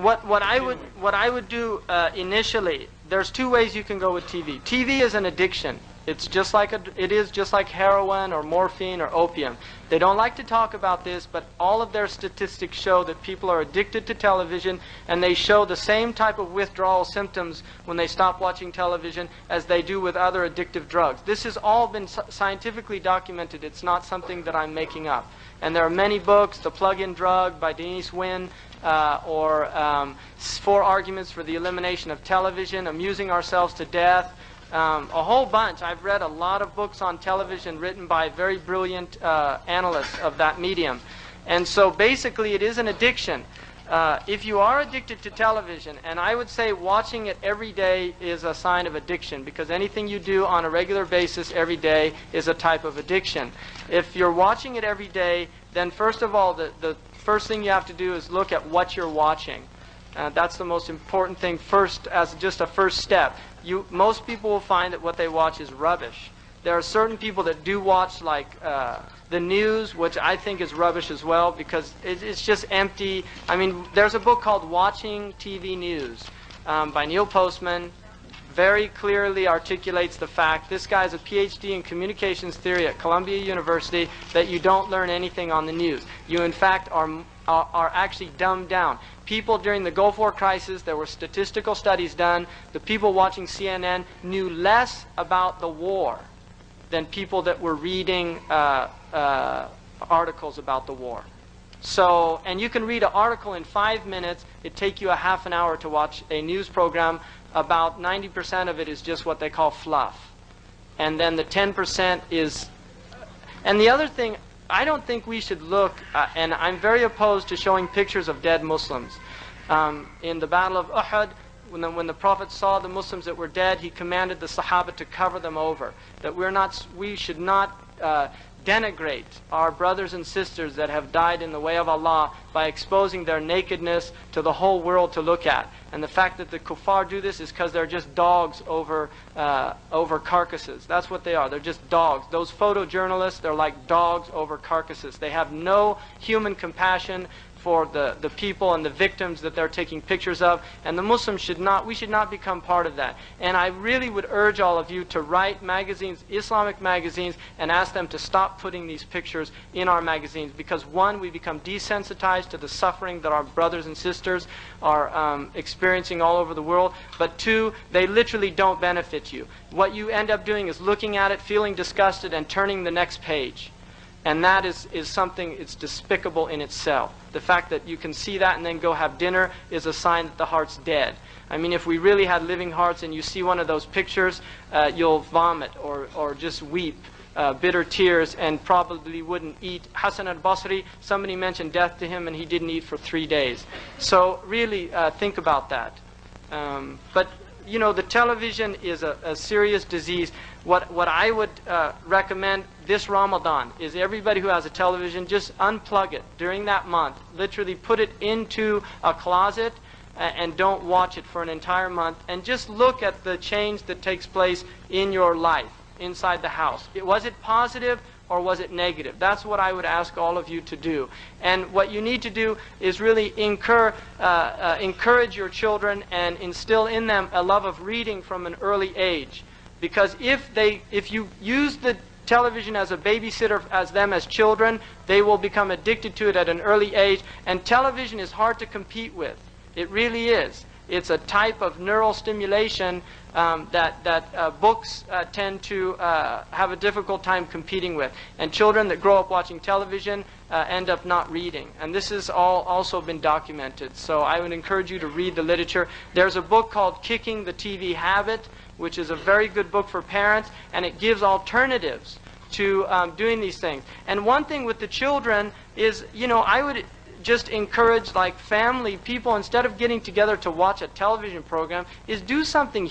What I would do initially, there's two ways you can go with TV. TV is an addiction. It is just like heroin or morphine or opium. They don't like to talk about this, but all of their statistics show that people are addicted to television, and they show the same type of withdrawal symptoms when they stop watching television as they do with other addictive drugs. This has all been scientifically documented. It's not something that I'm making up. And there are many books, The Plug-in Drug by Denise Wynn, or 4 Arguments for the Elimination of Television, Amusing Ourselves to Death, a whole bunch. I've read a lot of books on television written by very brilliant analysts of that medium. And so basically it is an addiction. If you are addicted to television, and I would say watching it every day is a sign of addiction, because anything you do on a regular basis every day is a type of addiction. If you're watching it every day, then first of all, the first thing you have to do is look at what you're watching. That's the most important thing first, as just a first step. Most people will find that what they watch is rubbish. There are certain people that do watch like the news, which I think is rubbish as well, because it's just empty. I mean, there's a book called Watching TV News by Neil Postman. Very clearly articulates the fact, this guy's a PhD in communications theory at Columbia University, that you don't learn anything on the news. You in fact are actually dumbed down. People during the Gulf War crisis, there were statistical studies done. The people watching CNN knew less about the war than people that were reading articles about the war. So, and you can read an article in 5 minutes. It'd take you a half an hour to watch a news program. About 90% of it is just what they call fluff. And then the 10% is... And the other thing, I don't think we should look, and I'm very opposed to showing pictures of dead Muslims. In the Battle of Uhud, when the Prophet saw the Muslims that were dead, he commanded the Sahaba to cover them over. That we should not denigrate our brothers and sisters that have died in the way of Allah by exposing their nakedness to the whole world to look at. And the fact that the kuffar do this is because they're just dogs over carcasses. That's what they are. They're just dogs. Those photojournalists, they're like dogs over carcasses. They have no human compassion for the people and the victims that they're taking pictures of, and the Muslims we should not become part of that. And I really would urge all of you to write magazines, Islamic magazines, and ask them to stop putting these pictures in our magazines, because one, we become desensitized to the suffering that our brothers and sisters are experiencing all over the world, but two, they literally don't benefit you. What you end up doing is looking at it, feeling disgusted, and turning the next page. And that is something, it's despicable in itself. The fact that you can see that and then go have dinner is a sign that the heart's dead. I mean, if we really had living hearts and you see one of those pictures, you'll vomit or just weep bitter tears and probably wouldn't eat. Hassan al-Basri, somebody mentioned death to him and he didn't eat for 3 days. So really think about that. But you know, the television is a serious disease. What I would recommend this Ramadan is everybody who has a television, just unplug it during that month. Literally put it into a closet and don't watch it for an entire month. And just look at the change that takes place in your life, inside the house. Was it positive or was it negative? That's what I would ask all of you to do. And what you need to do is really encourage your children and instill in them a love of reading from an early age. Because if you use the television as a babysitter as children, they will become addicted to it at an early age. And television is hard to compete with. It really is. It's a type of neural stimulation that books tend to have a difficult time competing with. And children that grow up watching television end up not reading. And this has also been documented. So I would encourage you to read the literature. There's a book called Kicking the TV Habit, which is a very good book for parents, and it gives alternatives to doing these things. And one thing with the children is, you know, I would just encourage like family people, instead of getting together to watch a television program, is do something